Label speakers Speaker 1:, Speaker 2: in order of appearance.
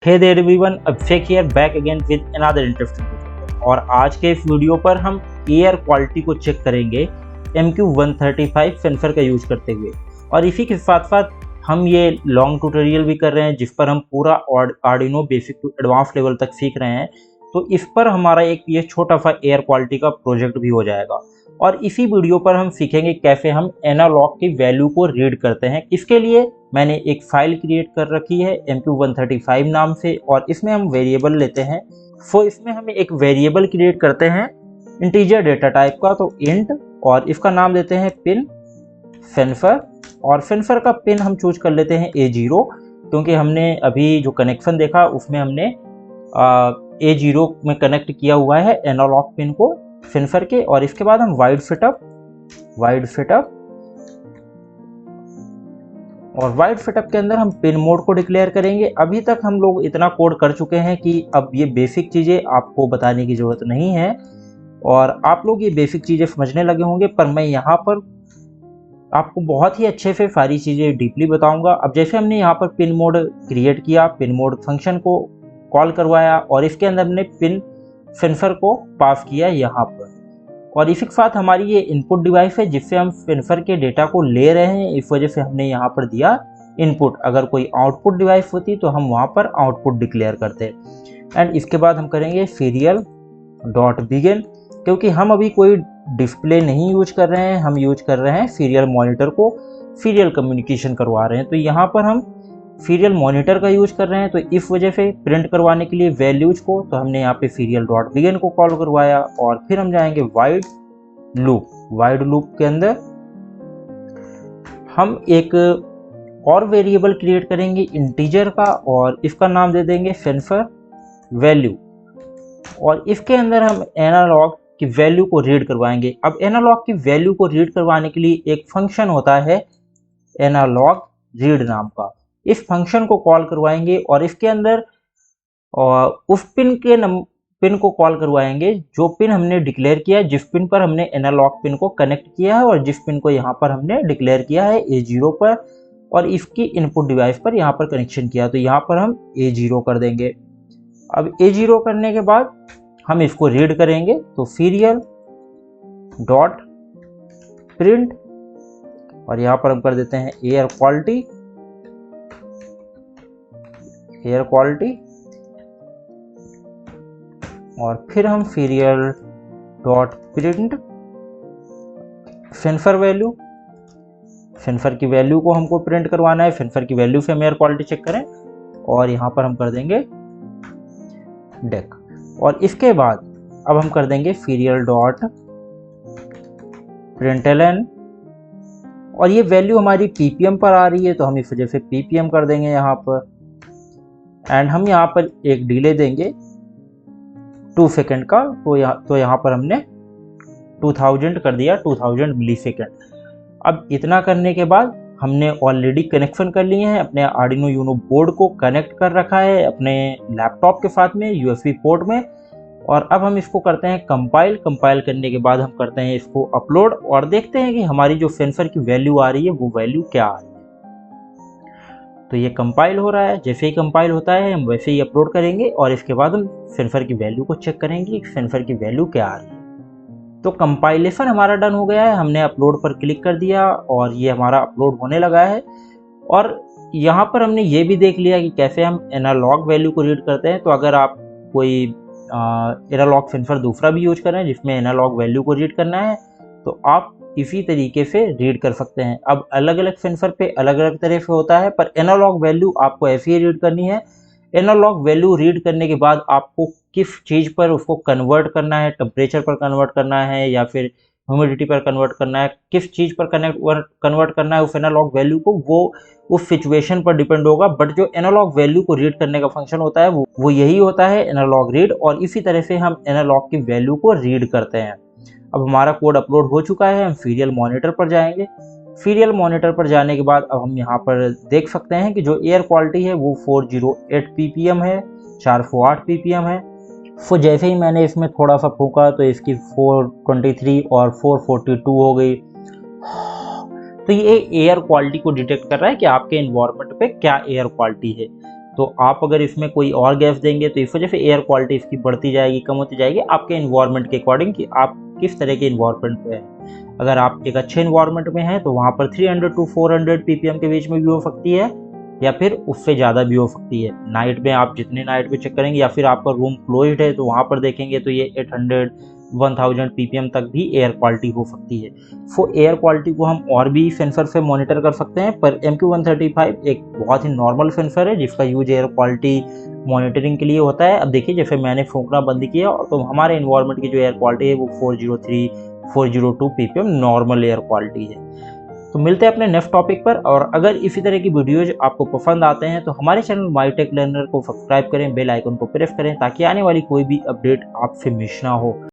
Speaker 1: Hey there everyone, Abhishek here back again with another interesting video. और आज के इस वीडियो पर हम एयर क्वालिटी को चेक करेंगे MQ135 सेंसर का यूज करते हुए। और इसी के साथ साथ हम ये लॉन्ग ट्यूटोरियल भी कर रहे हैं जिस पर हम पूरा Arduino basic to advance level तक सीख रहे हैं। तो इस पर हमारा एक ये छोटा सा एयर क्वालिटी का प्रोजेक्ट भी हो जाएगा। और इसी वीडियो पर हम सीखेंगे कैसे हम एनालॉग की वैल्यू को रीड करते हैं। इसके लिए मैंने एक फाइल क्रिएट कर रखी है MQ135 नाम से, और इसमें हम वेरिएबल लेते हैं। इसमें हम एक वेरिएबल क्रिएट करते हैं इंटीजर डेटा टाइप का, तो इंट, और इसका नाम देते हैं पिन सेंसर। और सेंसर का पिन हम चूज कर लेते हैं A0, क्योंकि हमने अभी जो कनेक्शन देखा उसमें हमने A0 में कनेक्ट किया हुआ है एनालॉग पिन को सेंसर के। और इसके बाद हम वाइड सेटअप के अंदर हम पिन मोड को डिक्लेयर करेंगे। अभी तक हम लोग इतना कोड कर चुके हैं कि अब ये बेसिक चीज़ें आपको बताने की ज़रूरत नहीं है और आप लोग ये बेसिक चीज़ें समझने लगे होंगे। पर मैं यहाँ पर आपको बहुत ही अच्छे से सारी चीज़ें डीपली बताऊंगा। अब जैसे हमने यहाँ पर पिन मोड क्रिएट किया, पिन मोड फंक्शन को कॉल करवाया और इसके अंदर हमने पिन सेंसर को पास किया यहाँ पर। और इसी के साथ हमारी ये इनपुट डिवाइस है जिससे हम सेंसर के डेटा को ले रहे हैं, इस वजह से हमने यहाँ पर दिया इनपुट। अगर कोई आउटपुट डिवाइस होती तो हम वहाँ पर आउटपुट डिक्लेयर करते। एंड इसके बाद हम करेंगे सीरियल डॉट बिगिन, क्योंकि हम अभी कोई डिस्प्ले नहीं यूज कर रहे हैं, हम यूज कर रहे हैं सीरियल मॉनिटर को, सीरियल कम्युनिकेशन करवा रहे हैं। तो यहाँ पर हम सीरियल मॉनिटर का यूज कर रहे हैं, तो इस वजह से प्रिंट करवाने के लिए वैल्यूज को, तो हमने यहाँ पे सीरियल डॉट बिगिन को कॉल करवाया। और फिर हम जाएंगे वाइड लूप के अंदर हम एक और वेरिएबल क्रिएट करेंगे इंटीजर का, और इसका नाम दे देंगे सेंसर वैल्यू। और इसके अंदर हम एनालॉग की वैल्यू को रीड करवाएंगे। अब एनालॉग की वैल्यू को रीड करवाने के लिए एक फंक्शन होता है एनालॉग रीड नाम का, इस फंक्शन को कॉल करवाएंगे। और इसके अंदर उस पिन को कॉल करवाएंगे जो पिन हमने डिक्लेयर किया है, जिस पिन पर हमने एनालॉग पिन को कनेक्ट किया है और जिस पिन को यहाँ पर हमने डिक्लेयर किया है A0 पर, और इसकी इनपुट डिवाइस पर यहाँ पर कनेक्शन किया, तो यहाँ पर हम A0 कर देंगे। अब A0 करने के बाद हम इसको रीड करेंगे, तो सीरियल डॉट प्रिंट, और यहाँ पर हम कर देते हैं एयर क्वालिटी, और फिर हम सीरियल डॉट प्रिंट सेंसर की वैल्यू को हमको प्रिंट करवाना है। सेंसर की वैल्यू से हम एयर क्वालिटी चेक करें, और यहाँ पर हम कर देंगे डेक। और इसके बाद अब हम कर देंगे सीरियल डॉट प्रिंटलन, और ये वैल्यू हमारी ppm पर आ रही है तो हम इस वजह से ppm कर देंगे यहाँ पर। एंड हम यहाँ पर एक डिले देंगे 2 सेकेंड का, तो यहाँ पर हमने 2000 कर दिया, 2000 मिली सेकेंड। अब इतना करने के बाद हमने ऑलरेडी कनेक्शन कर लिए हैं, अपने आर्डिनो यूनो बोर्ड को कनेक्ट कर रखा है अपने लैपटॉप के साथ में USB पोर्ट में। और अब हम इसको करते हैं कंपाइल करने के बाद हम करते हैं इसको अपलोड, और देखते हैं कि हमारी जो सेंसर की वैल्यू आ रही है वो वैल्यू क्या आ रही है। तो ये कंपाइल हो रहा है, जैसे ही कंपाइल होता है हम वैसे ही अपलोड करेंगे, और इसके बाद हम सेंसर की वैल्यू को चेक करेंगे कि सेंसर की वैल्यू क्या आ रही है। तो कंपाइलेशन हमारा डन हो गया है, हमने अपलोड पर क्लिक कर दिया और ये हमारा अपलोड होने लगा है। और यहाँ पर हमने ये भी देख लिया कि कैसे हम एनालॉग वैल्यू को रीड करते हैं। तो अगर आप कोई एनालॉग सेंसर दूसरा भी यूज कर रहे हैं जिसमें एनालॉग वैल्यू को रीड करना है, तो आप इसी तरीके से रीड कर सकते हैं। अब अलग अलग सेंसर पे अलग अलग तरह से होता है, पर एनालॉग वैल्यू आपको ऐसे ही रीड करनी है। एनालॉग वैल्यू रीड करने के बाद आपको किस चीज़ पर उसको कन्वर्ट करना है, टेम्परेचर पर कन्वर्ट करना है या फिर ह्यूमिडिटी पर कन्वर्ट करना है, किस चीज़ पर कन्वर्ट करना है उस एनालॉग वैल्यू को, वो उस सिचुएशन पर डिपेंड होगा। बट जो एनालॉग वैल्यू को रीड करने का फंक्शन होता है वो यही होता है, एनालॉग रीड। और इसी तरह से हम एनालॉग की वैल्यू को रीड करते हैं। अब हमारा कोड अपलोड हो चुका है, हम सीरियल मॉनिटर पर जाएंगे। सीरियल मॉनिटर पर जाने के बाद अब हम यहाँ पर देख सकते हैं कि जो एयर क्वालिटी है वो 408 ppm है, 408 ppm है। तो जैसे ही मैंने इसमें थोड़ा सा फूंका तो इसकी 423 और 442 हो गई। तो ये एयर क्वालिटी को डिटेक्ट कर रहा है कि आपके एनवायरनमेंट पे क्या एयर क्वालिटी है। तो आप अगर इसमें कोई और गैस देंगे तो इस वजह से एयर क्वालिटी इसकी बढ़ती जाएगी, कम होती जाएगी, आपके इन्वायरमेंट के अकॉर्डिंग कि आप किस तरह के इन्वायरमेंट पे हैं। अगर आप एक अच्छे इन्वायरमेंट में हैं तो वहाँ पर 300 टू 400 ppm के बीच में भी हो सकती है, या फिर उससे ज़्यादा भी हो सकती है। नाइट में आप जितने नाइट में चेक करेंगे, या फिर आपका रूम क्लोज्ड है तो वहाँ पर देखेंगे तो ये 800 1000 ppm तक भी एयर क्वालिटी हो सकती है। एयर क्वालिटी को हम और भी सेंसर से मॉनिटर कर सकते हैं, पर MQ135 एक बहुत ही नॉर्मल सेंसर है जिसका यूज एयर क्वालिटी मॉनिटरिंग के लिए होता है। अब देखिए, जैसे मैंने फूंकना बंद किया तो हमारे इन्वायरमेंट की जो एयर क्वालिटी है वो 403 402 ppm नॉर्मल एयर क्वालिटी है। तो मिलते हैं अपने नेक्स्ट टॉपिक पर, और अगर इसी तरह की वीडियोज आपको पसंद आते हैं तो हमारे चैनल माईटेक लर्नर को सब्सक्राइब करें, बेल आइकन को प्रेस करें ताकि आने वाली कोई भी अपडेट आपसे मिस ना हो।